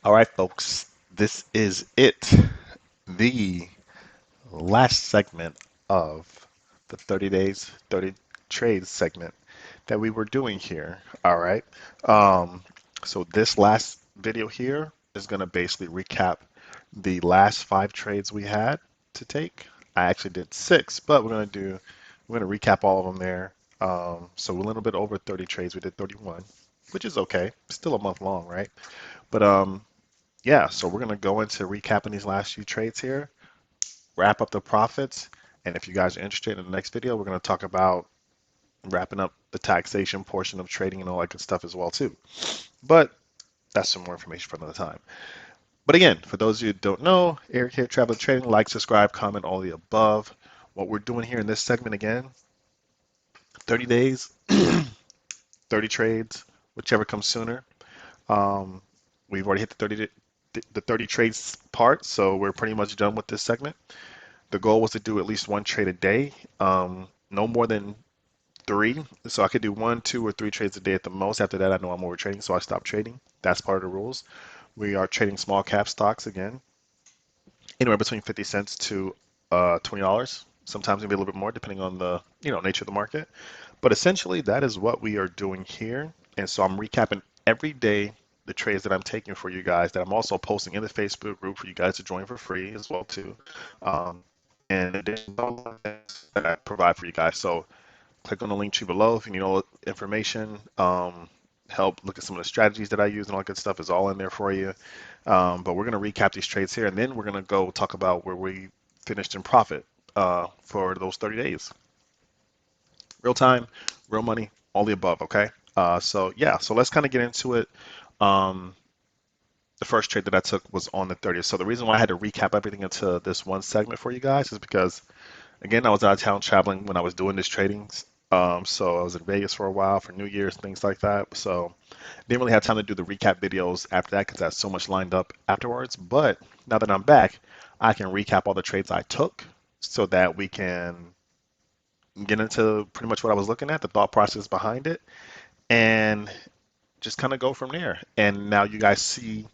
All right, folks, this is it. The last segment of the 30 days, 30 trades segment that we were doing here. All right. Um, so this last video here is going to basically recap the last 5 trades we had to take. I actually did 6, but we're going to recap all of them there. So we're a little bit over 30 trades. We did 31, which is okay. Still a month long, right? But yeah, so we're going to go into recapping these last few trades here, wrap up the profits, and if you guys are interested in the next video, we're going to talk about wrapping up the taxation portion of trading and all that good stuff as well too. But that's some more information for another time. But again, for those of you who don't know, Eric here, Traveler Trading, like, subscribe, comment, all the above. What we're doing here in this segment again, 30 days, 30 trades, whichever comes sooner. Um, we've already hit the 30 trades part, so we're pretty much done with this segment. The goal was to do at least 1 trade a day, no more than 3. So I could do 1, 2, or 3 trades a day at the most. After that, I know I'm over trading, so I stopped trading. That's part of the rules. We are trading small cap stocks again, anywhere between 50 cents to $20. Sometimes maybe a little bit more, depending on the nature of the market. But essentially, that is what we are doing here. And so I'm recapping every day the trades that I'm taking for you guys that I'm also posting in the Facebook group for you guys to join for free as well too. Um, and additional that I provide for you guys. So click on the link tree below if you need all information. Help look at some of the strategies that I use and all that good stuff is all in there for you. But we're going to recap these trades here, and then we're going to go talk about where we finished in profit for those 30 days. Real time, real money, all the above, okay? So yeah, so let's kind of get into it. Um, the first trade that I took was on the 30th. So the reason why I had to recap everything into this one segment for you guys is because, again, I was out of town traveling when I was doing this trading. So I was in Vegas for a while for New Year's, things like that. So didn't really have time to do the recap videos after that because I had so much lined up afterwards. But now that I'm back, I can recap all the trades I took so that we can get into pretty much what I was looking at, the thought process behind it, and just kind of go from there. And now you guys see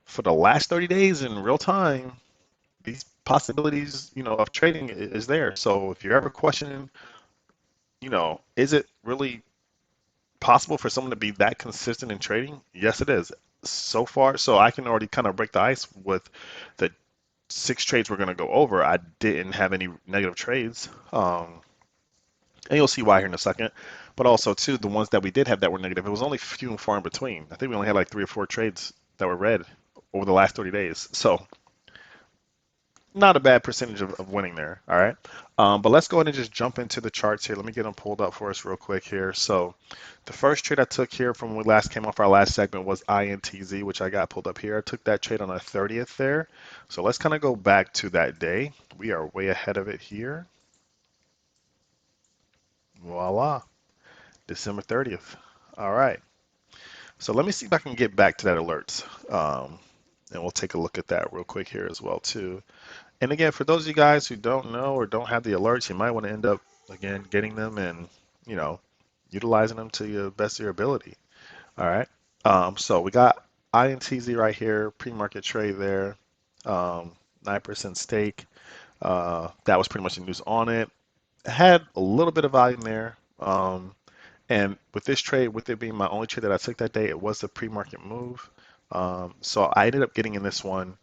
for the last 30 days in real time, these possibilities, of trading is there. So if you're ever questioning, is it really possible for someone to be that consistent in trading? Yes, it is. So far, so I can already kind of break the ice with the 6 trades we're going to go over. I didn't have any negative trades. And you'll see why here in a second. But also, too, the ones that we did have that were negative, it was only few and far in between. I think we only had like 3 or 4 trades that were red over the last 30 days. So not a bad percentage of winning there. All right. But let's go ahead and just jump into the charts here. Let me get them pulled up for us real quick here. So the first trade I took here from when we last came off our last segment was INTZ, which I got pulled up here. I took that trade on the 30th there. So let's kind of go back to that day. We are way ahead of it here. Voila. December 30th. All right. So let me see if I can get back to that alerts. And we'll take a look at that real quick here as well too. And again, for those of you guys who don't know or don't have the alerts, you might want to end up again getting them and you know utilizing them to the best of your ability. All right. So we got INTZ right here, pre-market trade there, 9% stake. That was pretty much the news on it. Had a little bit of volume there. And with this trade, with it being my only trade that I took that day, it was a pre-market move. So I ended up getting in this one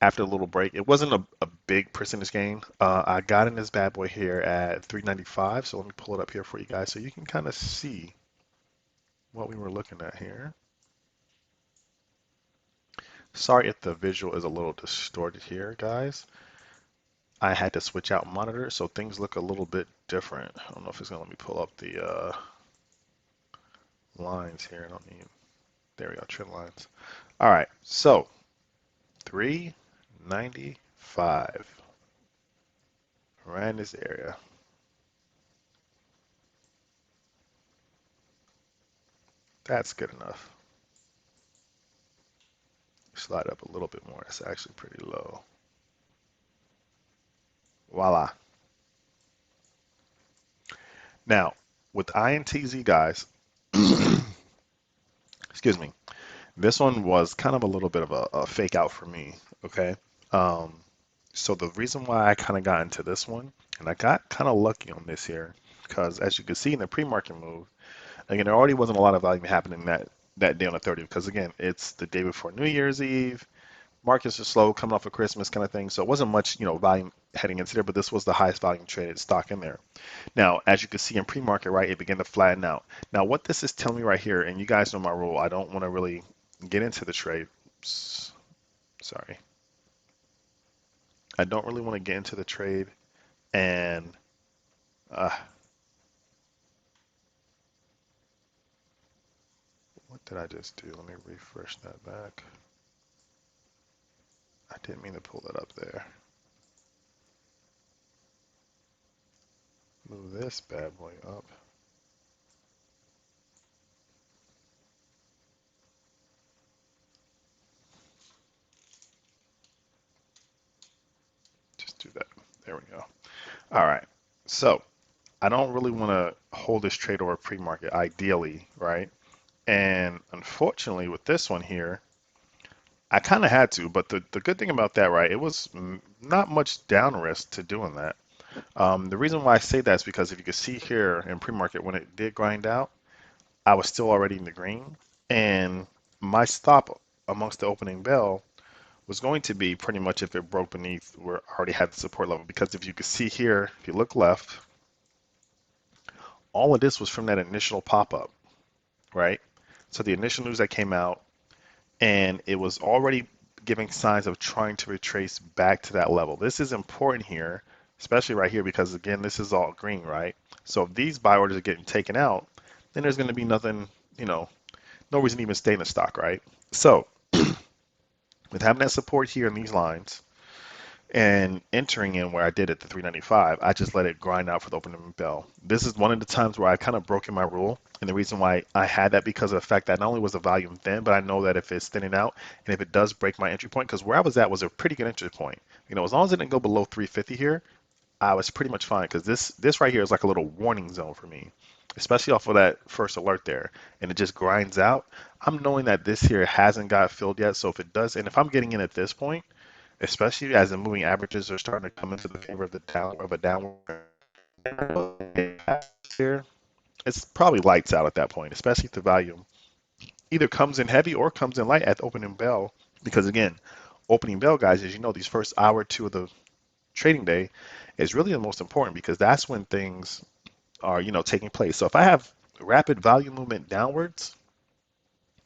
after a little break. It wasn't a big percentage gain. I got in this bad boy here at 395. So let me pull it up here for you guys so you can kind of see what we were looking at here. Sorry if the visual is a little distorted here, guys. I had to switch out monitors, so things look a little bit different. I don't know if it's going to let me pull up the lines here. I don't need, there we go, trend lines. All right, so 395, right in this area. That's good enough. Slide up a little bit more. It's actually pretty low. Voila. Now, with INTZ, guys, excuse me, This one was kind of a little bit of a fake out for me, okay? Um, so the reason why I kind of got into this one, and I got kind of lucky on this here, because as you can see in the pre-market move, again, there already wasn't a lot of volume happening that day on the 30th, because again, it's the day before New Year's Eve. Markets are slow, coming off of Christmas kind of thing, so it wasn't much, volume heading into there, but this was the highest volume traded stock in there. Now, as you can see in pre-market, right, it began to flatten out. Now, what this is telling me right here, and you guys know my rule, I don't want to really get into the trade. Sorry. I don't really want to get into the trade. And uh, what did I just do? Let me refresh that back. I didn't mean to pull that up there. Move this bad boy up. Just do that. There we go. All right. So I don't really want to hold this trade over pre-market, ideally, right? And unfortunately, with this one here, I kind of had to. But the good thing about that, right, it was not much down risk to doing that. The reason why I say that is because if you can see here in pre-market, when it did grind out, I was still already in the green. And my stop amongst the opening bell was going to be pretty much if it broke beneath where I already had the support level. Because if you can see here, if you look left, all of this was from that initial pop-up, right? So the initial news that came out, and it was already giving signs of trying to retrace back to that level. This is important here, especially right here, because again, this is all green, right? So if these buy orders are getting taken out, then there's going to be nothing, no reason to even stay in the stock, right? So with having that support here in these lines, and entering in where I did at the 395, I just let it grind out for the opening bell. This is one of the times where I kind of broken my rule. And the reason why I had that because of the fact that not only was the volume thin, but I know that if it's thinning out and if it does break my entry point, because where I was at was a pretty good entry point. As long as it didn't go below 350 here, I was pretty much fine because this right here is like a little warning zone for me, especially off of that first alert there, and it just grinds out. I'm knowing that this here hasn't got filled yet, so if it does, and if I'm getting in at this point, especially as the moving averages are starting to come into the favor of the down of a downward here, it's probably lights out at that point, especially if the value either comes in heavy or comes in light at the opening bell. Because again, opening bell, guys, as you know, these first hour or two of the trading day is really the most important because that's when things are, taking place. So if I have rapid value movement downwards,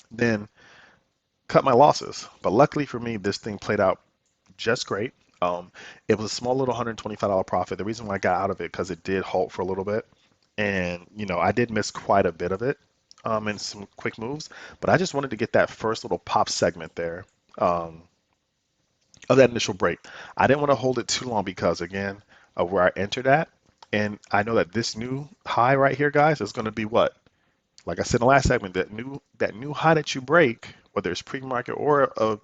then cut my losses. But luckily for me, this thing played out just great. It was a small little $125 profit. The reason why I got out of it because it did halt for a little bit, and I did miss quite a bit of it in some quick moves. But I just wanted to get that first little pop segment there um, of that initial break. I didn't want to hold it too long because again of where I entered at, and I know that this new high right here, guys, is going to be what? Like I said in the last segment, that new high that you break, whether it's pre-market or a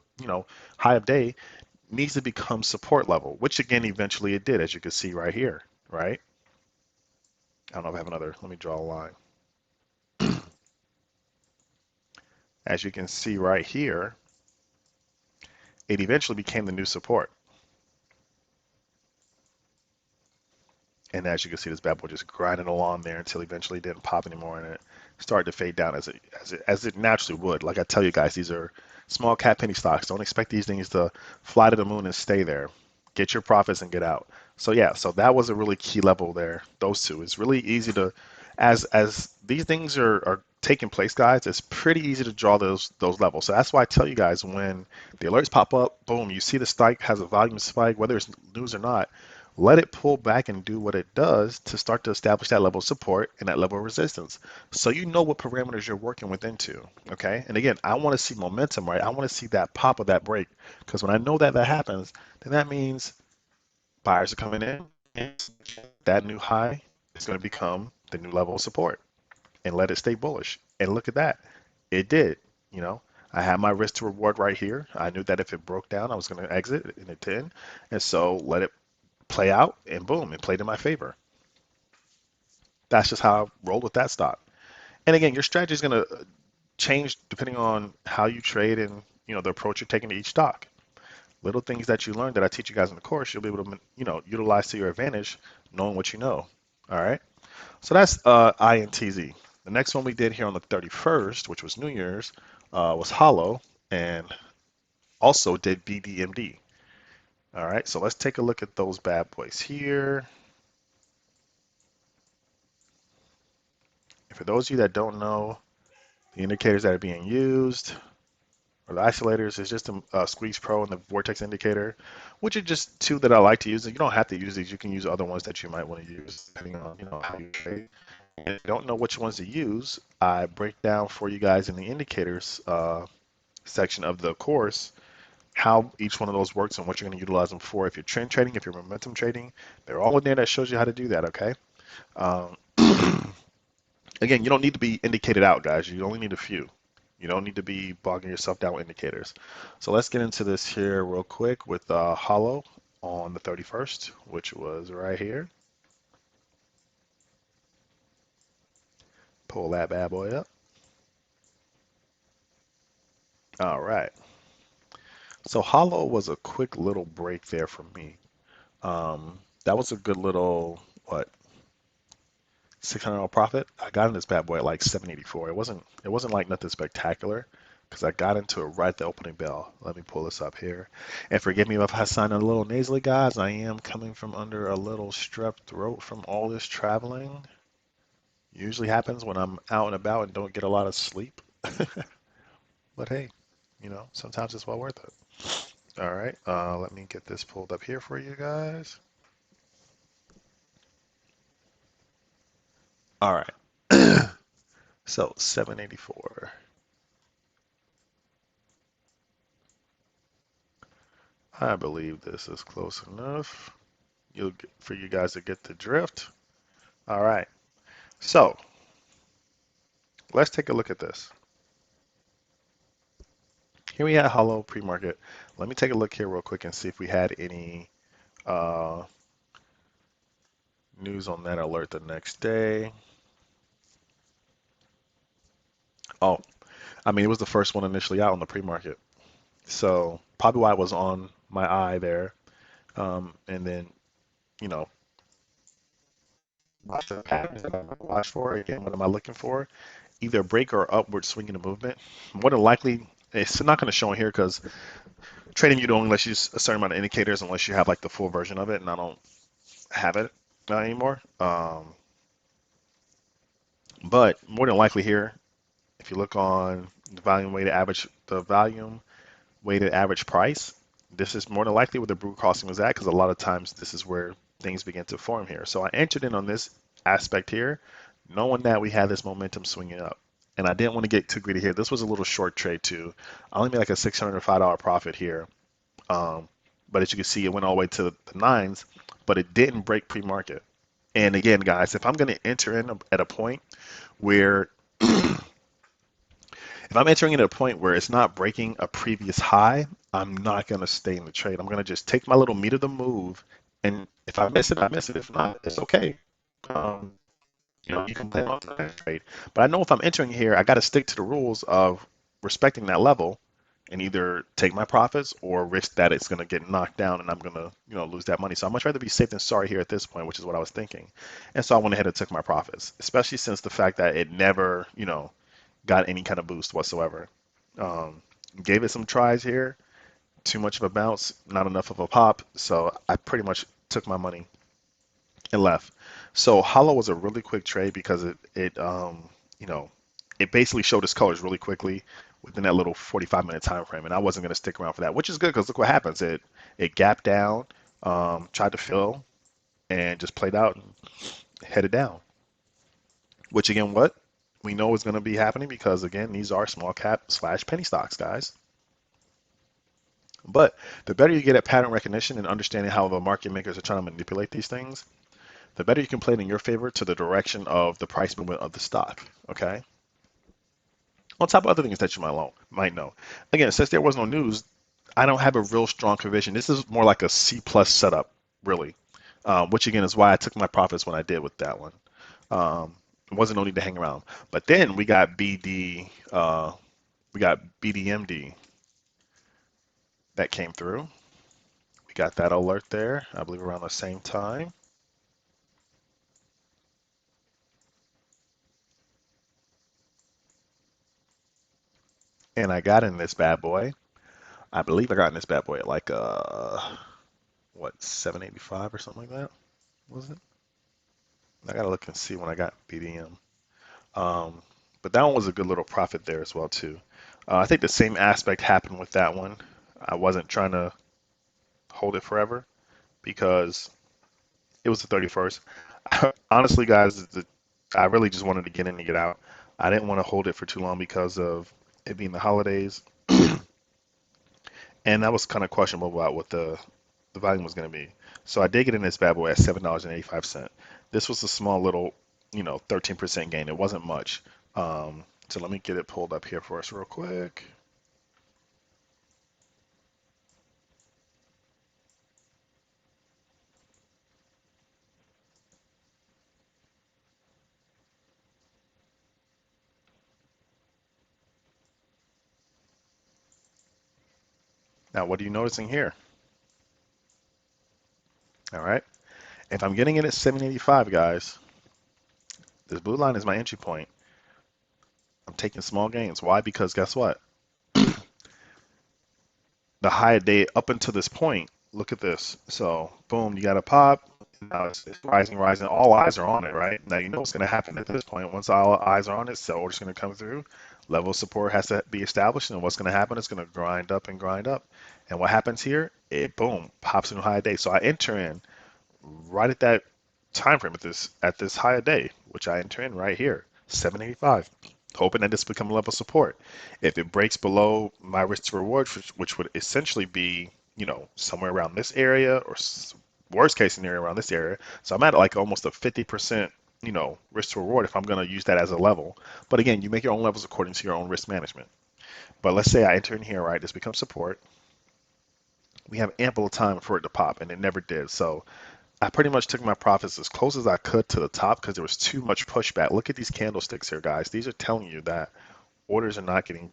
high of day, needs to become support level, which again, eventually it did, as you can see right here, right? I don't know if I have another, let me draw a line. As you can see right here, it eventually became the new support. And as you can see, this bad boy just grinding along there until eventually it didn't pop anymore and it started to fade down as it naturally would. Like I tell you guys, these are small cap penny stocks. Don't expect these things to fly to the moon and stay there. Get your profits and get out. So yeah, so that was a really key level there. Those two. It's really easy to, as these things are taking place, guys. It's pretty easy to draw those levels. So that's why I tell you guys when the alerts pop up, boom, you see the spike has a volume spike, whether it's news or not. Let it pull back and do what it does to start to establish that level of support and that level of resistance. So you know what parameters you're working with into. Okay. And again, I want to see momentum, right? I want to see that pop of that break. Because when I know that that happens, then that means buyers are coming in and that new high is going to become the new level of support and let it stay bullish. And look at that. It did, you know. I had my risk to reward right here. I knew that if it broke down, I was going to exit and it did. And so let it play out, and boom, it played in my favor. That's just how I rolled with that stock. And again, your strategy is going to change depending on how you trade and the approach you're taking to each stock. Little things that you learn that I teach you guys in the course, you'll be able to utilize to your advantage, knowing what you know. All right. So that's INTZ. The next one we did here on the 31st, which was New Year's, was HOLO, and also did BDMD. All right. So let's take a look at those bad boys here. And for those of you that don't know, the indicators that are being used or the isolators is just a Squeeze Pro and the Vortex indicator, which are just two that I like to use. You don't have to use these. You can use other ones that you might want to use depending on how you trade. And if you don't know which ones to use, I break down for you guys in the indicators section of the course how each one of those works and what you're going to utilize them for. If you're trend trading, if you're momentum trading, they're all in there that shows you how to do that. Okay. Um, Again, you don't need to be indicated out, guys. You only need a few. You don't need to be bogging yourself down with indicators. So let's get into this here real quick with HOLO on the 31st, which was right here. Pull that bad boy up. All right. So HOLO was a quick little break there for me. That was a good little, what, $600 profit. I got in this bad boy at like 784. It wasn't like nothing spectacular because I got into it right at the opening bell. Let me pull this up here. And forgive me if I sound a little nasally, guys. I am coming from under a little strep throat from all this traveling. Usually happens when I'm out and about and don't get a lot of sleep. But hey, sometimes it's well worth it. All right, let me get this pulled up here for you guys. All right. So 784. I believe this is close enough. For you guys to get the drift. All right. So let's take a look at this. Here we have HOLO pre-market. Let me take a look here real quick and see if we had any uh, news on that alert the next day. Oh, I mean, it was the first one initially out on the pre-market. So probably why it was on my eye there. And then, you know, watch the patterns that I'm gonna watch for. Again, what am I looking for? Either a break or upward swinging the movement. More than likely, it's not going to show in here because trading you don't unless you use a certain amount of indicators unless you have like the full version of it, and I don't have it anymore. But more than likely here, if you look on the volume weighted average price, this is more than likely where the brew crossing was at because a lot of times this is where things begin to form here. So I entered in on this aspect here, knowing that we had this momentum swinging up. And I didn't want to get too greedy here. This was a little short trade too. I only made like a $605 profit here. But as you can see, it went all the way to the nines, but it didn't break pre-market. And again, guys, if I'm going to enter in at a point where if I'm entering in at a point where it's not breaking a previous high, I'm not going to stay in the trade. I'm going to just take my little meat of the move, and if I miss it, I miss it. If not, it's okay. Um, you can plan on the next trade. But I know if I'm entering here, I got to stick to the rules of respecting that level and either take my profits or risk that it's going to get knocked down and I'm going to, lose that money. So I'd much rather be safe than sorry here at this point, which is what I was thinking. And so I went ahead and took my profits, especially since the fact that it never, got any kind of boost whatsoever. Um, Gave it some tries here, too much of a bounce, not enough of a pop. So I pretty much took my money and left. So HOLO was a really quick trade because you know it basically showed its colors really quickly within that little 45-minute time frame, and I wasn't going to stick around for that, which is good because look what happens. It gapped down, tried to fill, and just played out and headed down. Which again, what we know is going to be happening because again, these are small cap slash penny stocks, guys. But the better you get at pattern recognition and understanding how the market makers are trying to manipulate these things, the better you can play it in your favor to the direction of the price movement of the stock. Okay. On top of other things that you might know. Again, since there was no news, I don't have a real strong conviction. This is more like a C plus setup, really. Which again is why I took my profits when I did with that one. Um, It wasn't no need to hang around. But then we got BDMD that came through. We got that alert there, I believe around the same time. And I got in this bad boy. I believe I got in this bad boy at like what 785 or something like that. Was it? I gotta look and see when I got BDM. Um, but that one was a good little profit there as well too. I think the same aspect happened with that one. I wasn't trying to hold it forever because it was the 31st. Honestly, guys, I really just wanted to get in and get out. I didn't want to hold it for too long because of it being the holidays, and that was kind of questionable about what the volume was going to be. So I did get in this bad boy at $7.85. This was a small little, 13% gain. It wasn't much. So let me get it pulled up here for us real quick. Now, what are you noticing here? All right. If I'm getting it at 785, guys, this blue line is my entry point. I'm taking small gains. Why? Because guess what? The high day up until this point, look at this. So, boom, you got a pop. Now it's rising, rising. All eyes are on it, right? Now you know what's going to happen at this point. Once all eyes are on it, sell order's going to come through. Level of support has to be established, and what's going to happen is going to grind up and grind up. And what happens here? It boom pops into high day. So I enter in right at that time frame at this higher day, which I enter in right here, 785, hoping that this become a level of support. If it breaks below my risk to reward, which would essentially be, somewhere around this area or worst case scenario around this area. So I'm at like almost a 50%, risk to reward if I'm going to use that as a level. But again, you make your own levels according to your own risk management. But let's say I enter in here, right? This becomes support. We have ample time for it to pop, and it never did. So I pretty much took my profits as close as I could to the top because there was too much pushback. Look at these candlesticks here, guys. These are telling you that orders are not getting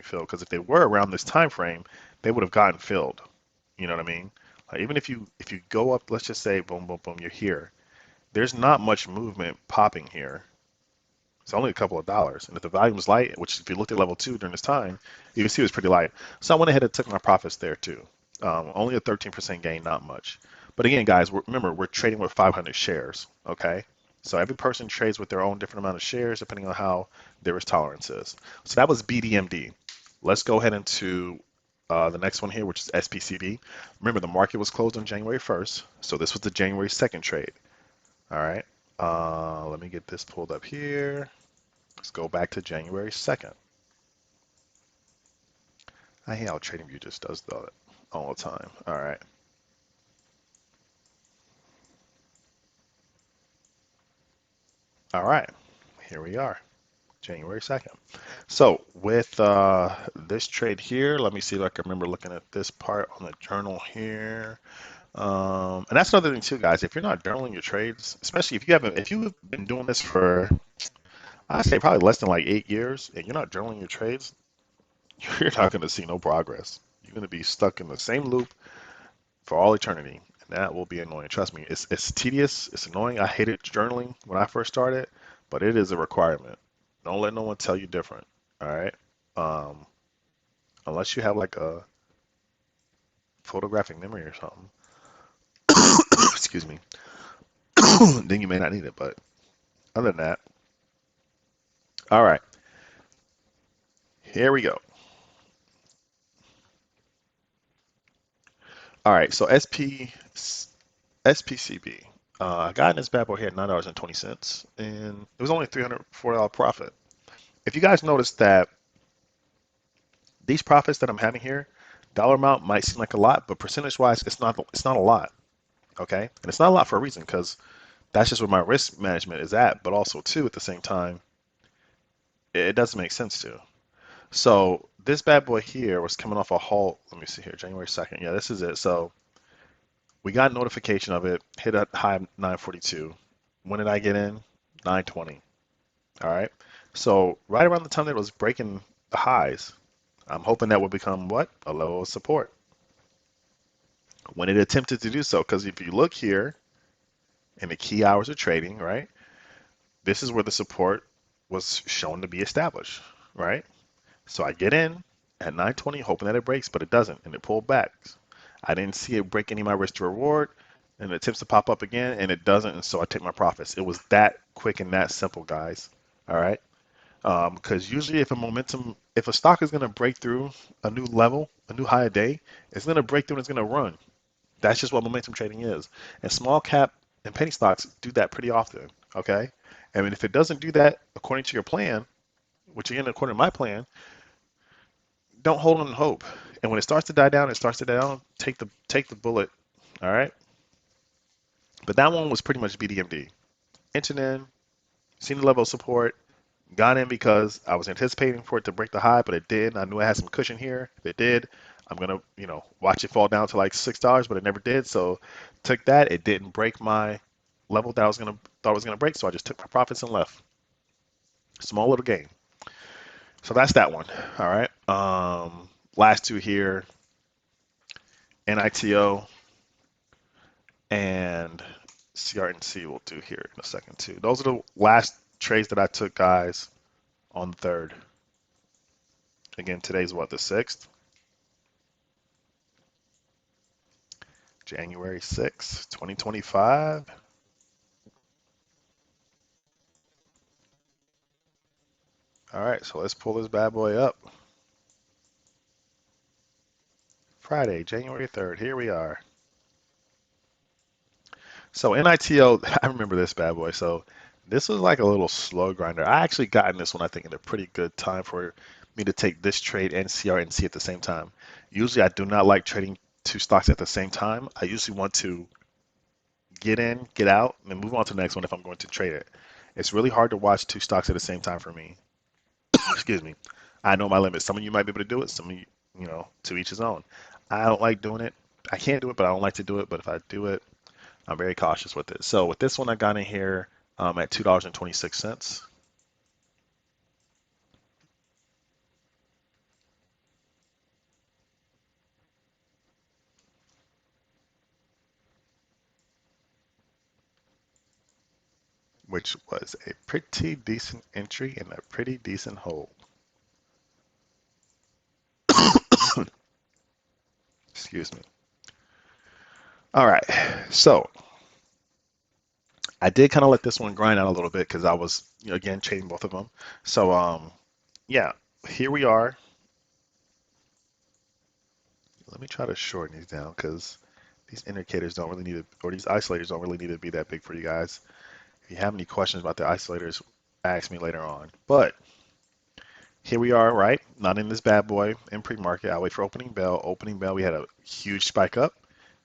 filled. Because if they were around this time frame, they would have gotten filled. You know what I mean? Like even if you go up, let's just say boom, boom, boom, you're here. There's not much movement popping here. It's only a couple of dollars. And if the volume is light, which if you looked at level two during this time, you can see it was pretty light. So I went ahead and took my profits there too. Only a 13% gain, not much. But again, guys, remember, we're trading with 500 shares, okay? So every person trades with their own different amount of shares depending on how their risk tolerance is. So that was BDMD. Let's go ahead into the next one here, which is SPCB. Remember, the market was closed on January 1st, so this was the January 2nd trade. All right. Let me get this pulled up here. Let's go back to January 2nd. I hate how TradingView just does that all the time. All right. All right. Here we are, January 2nd. So with this trade here, let me see if I can remember looking at this part on the journal here. And that's another thing too, guys. If you're not journaling your trades, especially if you've been doing this for, I'd say probably less than like 8 years, and you're not journaling your trades, you're not going to see no progress. You're going to be stuck in the same loop for all eternity, and that will be annoying. Trust me, it's tedious, it's annoying. I hated journaling when I first started, but it is a requirement. Don't let no one tell you different. All right, um, unless you have like a photographic memory or something. Excuse me. Then you may not need it, but other than that, all right, here we go. All right, so SPCB. I got in this bad boy here at $9.20, and it was only a $304 profit. If you guys notice that these profits that I'm having here, dollar amount might seem like a lot, but percentage wise, it's not a lot. Okay, and it's not a lot for a reason because that's just where my risk management is at. But also too, at the same time, it doesn't make sense to. So this bad boy here was coming off a halt. Let me see here, January 2nd. Yeah, this is it. So we got notification of it, hit a high of 942. When did I get in? 920. All right. So right around the time that it was breaking the highs, I'm hoping that will become what? A level of support. When it attempted to do so, because if you look here in the key hours of trading, right, this is where the support was shown to be established, right? So I get in at 920, hoping that it breaks, but it doesn't, and it pulled back. I didn't see it break any of my risk to reward, and it attempts to pop up again, and it doesn't, and so I take my profits. It was that quick and that simple, guys. All right. Because usually if a stock is going to break through a new level, a new high a day, it's going to break through and it's going to run. That's just what momentum trading is. And small cap and penny stocks do that pretty often. Okay. I mean, if it doesn't do that according to your plan, which again, according to my plan, don't hold on hope. And when it starts to die down, it starts to die down. Take the bullet. All right. But that one was pretty much BDMD. Entered in, seen the level of support, got in because I was anticipating for it to break the high, but it did. I knew I had some cushion here. If it did, I'm gonna, watch it fall down to like $6, but it never did. So took that. It didn't break my level that I was gonna thought it was gonna break. So I just took my profits and left. Small little gain. So that's that one. All right. Last two here, NITO and CRNC we'll do here in a second too. Those are the last trades that I took, guys, on the third. Again, today's what, the 6th? January 6th, 2025. All right, so let's pull this bad boy up. Friday, January 3rd. Here we are. So NITO, I remember this bad boy. So this was like a little slow grinder. I actually got in this one, I think, in a pretty good time for me to take this trade and CRNC at the same time. Usually I do not like trading two stocks at the same time. I usually want to get in, get out, and then move on to the next one if I'm going to trade it. It's really hard to watch two stocks at the same time for me. Excuse me. I know my limits. Some of you might be able to do it. Some of you, to each his own. I don't like doing it. I can't do it, but I don't like to do it. But if I do it, I'm very cautious with it. So with this one, I got in here at $2.26, which was a pretty decent entry and a pretty decent hold. Excuse me. All right. So I did kind of let this one grind out a little bit because I was, again, trading both of them. So, yeah, here we are. Let me try to shorten these down because these indicators don't really need to, or these isolators don't really need to be that big for you guys. If you have any questions about the isolators, ask me later on. But here we are, right? Not in this bad boy in pre-market. I wait for opening bell. Opening bell, we had a huge spike up.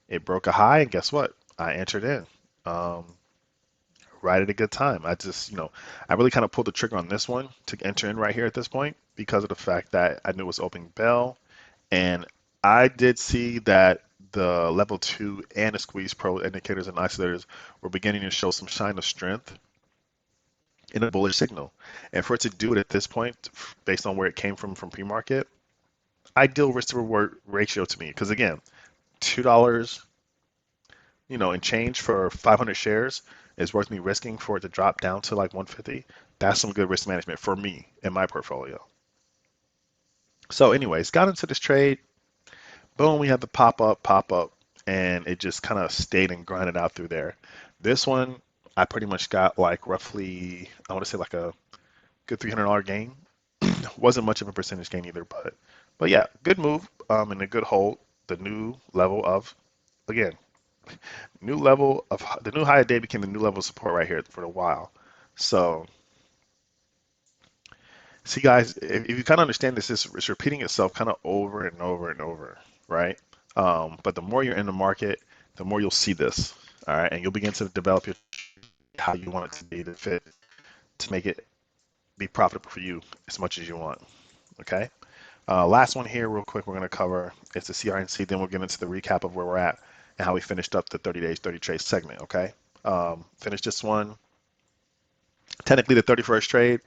It broke a high, and guess what? I entered in. Um, right at a good time. I just, I really kind of pulled the trigger on this one to enter in right here at this point because of the fact that I knew it was opening bell. And I did see that the level 2 and the squeeze pro indicators and isolators were beginning to show some sign of strength in a bullish signal. And for it to do it at this point, based on where it came from pre-market, ideal risk to reward ratio to me. Because again, $2, and change for 500 shares is worth me risking for it to drop down to like 150. That's some good risk management for me in my portfolio. So anyways, got into this trade. Boom, we had the pop up, and it just kind of stayed and grinded out through there. This one, I pretty much got like roughly, I want to say like a good $300 gain. Wasn't much of a percentage gain either, but yeah, good move and a good hold. The new level of, again, new level of the new high day became the new level of support right here for a while. So see, guys, if you kind of understand this, it's repeating itself kind of over and over and over, right? But the more you're in the market, the more you'll see this, all right, and you'll begin to develop your how you want it to be to fit to make it be profitable for you as much as you want. Okay. Last one here, real quick, we're going to cover it's the CRNC. Then we'll get into the recap of where we're at and how we finished up the 30 days, 30 trades segment. Okay. Finish this one. Technically the 31st trade,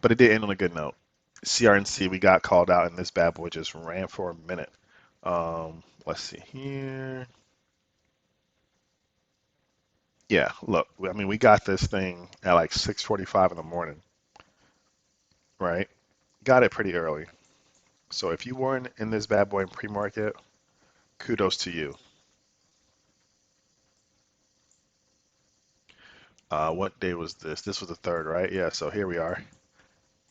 but it did end on a good note. CRNC, we got called out, and this bad boy just ran for a minute. Let's see here. Yeah, look, I mean, we got this thing at like 6:45 in the morning, right? Got it pretty early. So if you weren't in this bad boy in pre-market, kudos to you. What day was this? This was the third, right? Yeah, so here we are.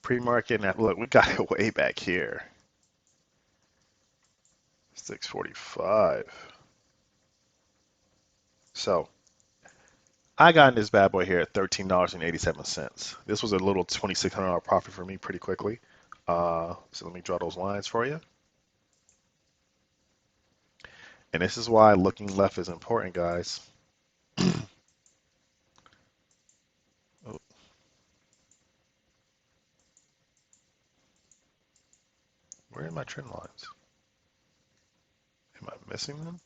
Pre-market, now look, we got it way back here. 6:45. So I got in this bad boy here at $13.87. This was a little $2,600 profit for me pretty quickly. So let me draw those lines for you. And this is why looking left is important, guys. Oh, where are my trend lines? Am I missing them?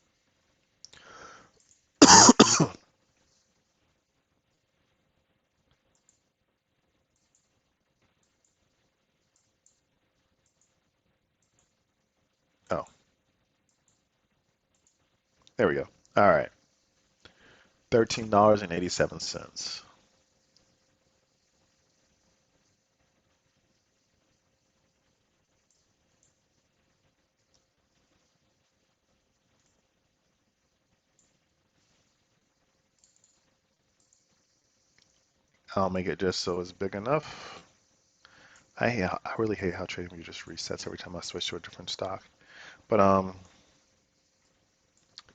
Oh, there we go. All right, $13.87. I'll make it just so it's big enough. I really hate how TradingView just resets every time I switch to a different stock. But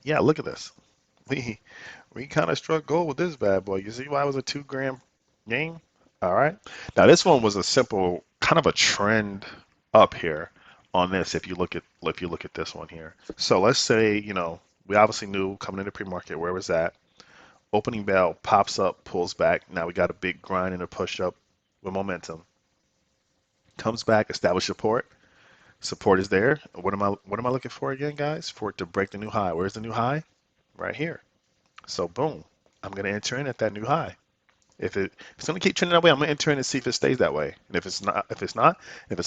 yeah, look at this. We we kind of struck gold with this bad boy. You see why it was a 2 gram game? All right. Now this one was a simple kind of a trend up here on this. If you look at this one here. So let's say we obviously knew coming into pre-market where it was at. Opening bell pops up, pulls back. Now we got a big grind and a push up with momentum. Comes back, establish support. Support is there. What am I looking for again, guys? For it to break the new high. Where's the new high? Right here. So boom, I'm gonna enter in at that new high. If it's gonna keep trending that way, I'm gonna enter in and see if it stays that way. And if it's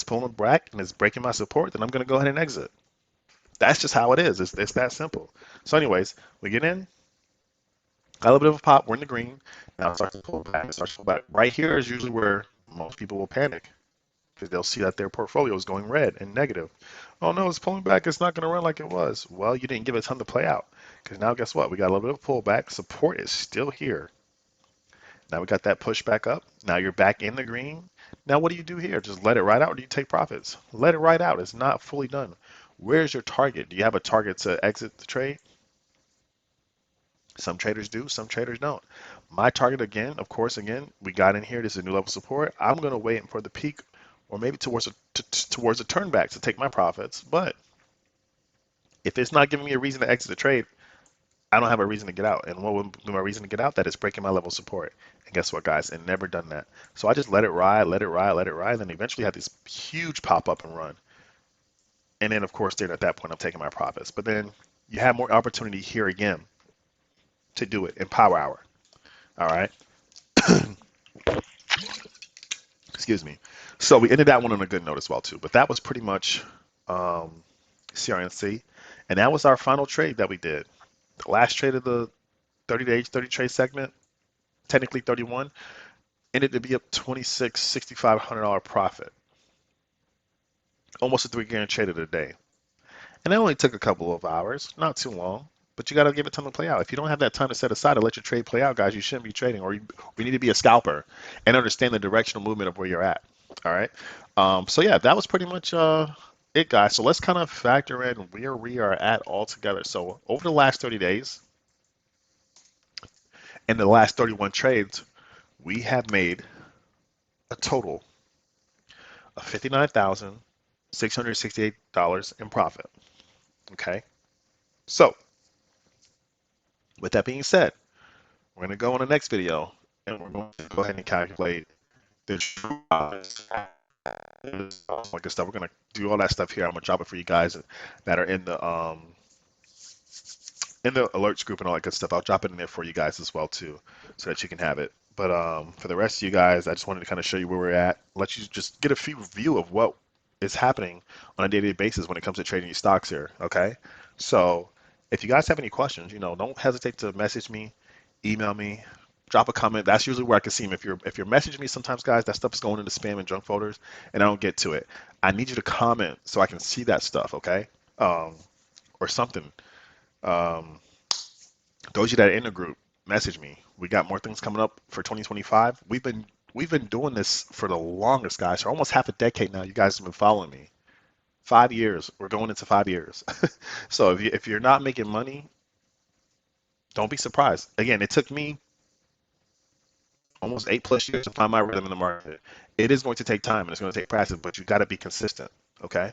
pulling back and it's breaking my support, then I'm gonna go ahead and exit. That's just how it is. It's that simple. So, anyways, we get in, got a little bit of a pop. We're in the green. Now it starts to pull back. It starts to pull back. Right here is usually where most people will panic because they'll see that their portfolio is going red and negative. Oh no, it's pulling back. It's not going to run like it was. Well, you didn't give it time to play out because now guess what? We got a little bit of pullback. Support is still here. Now we got that push back up. Now you're back in the green. Now what do you do here? Just let it ride out or do you take profits? Let it ride out. It's not fully done. Where's your target? Do you have a target to exit the trade? Some traders do, some traders don't. My target again, of course, again, we got in here. This is a new level support. I'm going to wait for the peak or maybe towards a turn back to take my profits. But if it's not giving me a reason to exit the trade, I don't have a reason to get out. And what would be my reason to get out? That is breaking my level of support. And guess what, guys? It never done that. So I just let it ride, let it ride, let it ride. And then eventually had this huge pop up and run. And then, of course, then at that point, I'm taking my profits. But then you have more opportunity here again to do it in power hour. All right. Excuse me. So we ended that one on a good note as well, too. But that was pretty much CRNC. And that was our final trade that we did. The last trade of the 30 days, 30 trade segment, technically 31. Ended to be up 26, $6,500 profit, almost a 3 grand trade of the day. And it only took a couple of hours, not too long, but you got to give it time to play out. If you don't have that time to set aside to let your trade play out, guys, you shouldn't be trading, or we need to be a scalper and understand the directional movement of where you're at. All right. So yeah, that was pretty much it, guys. So let's kind of factor in where we are at all together. So over the last 30 days and the last 31 trades, we have made a total of $59,668 in profit. Okay. So with that being said, we're going to go on the next video and we're going to go ahead and calculate the true profits. Like good stuff. We're going to do all that stuff here. I'm going to drop it for you guys that are in the alerts group and all that good stuff. I'll drop it in there for you guys as well too, so that you can have it. But for the rest of you guys, I just wanted to kind of show you where we're at, let you just get a view of what is happening on a day-to-day basis when it comes to trading these stocks here. Okay, so if you guys have any questions, don't hesitate to message me, email me, drop a comment. That's usually where I can see them. If you're messaging me, sometimes guys, that stuff is going into spam and junk folders, and I don't get to it. I need you to comment so I can see that stuff. Okay, um, or something. Um, those of you that are in the group, message me. We got more things coming up for 2025. We've been doing this for the longest, guys, for almost half a decade now. You guys have been following me. 5 years. We're going into 5 years. So if you're not making money, don't be surprised. Again, it took me almost 8+ years to find my rhythm in the market. It is going to take time and it's going to take practice, but you got to be consistent. Okay,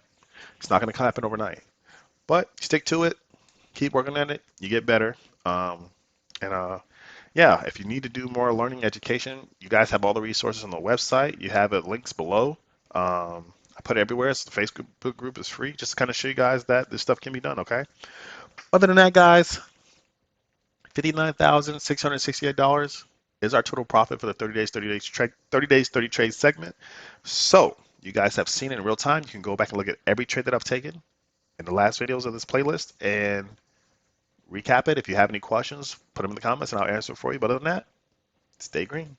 it's not going to happen overnight, but stick to it. Keep working on it. You get better. And Yeah, if you need to do more learning education, you guys have all the resources on the website. You have it links below. I put it everywhere. So the Facebook group is free, just to kind of show you guys that this stuff can be done. Okay. Other than that, guys, $59,668 is our total profit for the 30 days, 30 trades segment. So you guys have seen it in real time. You can go back and look at every trade that I've taken in the last videos of this playlist and recap it. If you have any questions, put them in the comments and I'll answer for you. But other than that, stay green.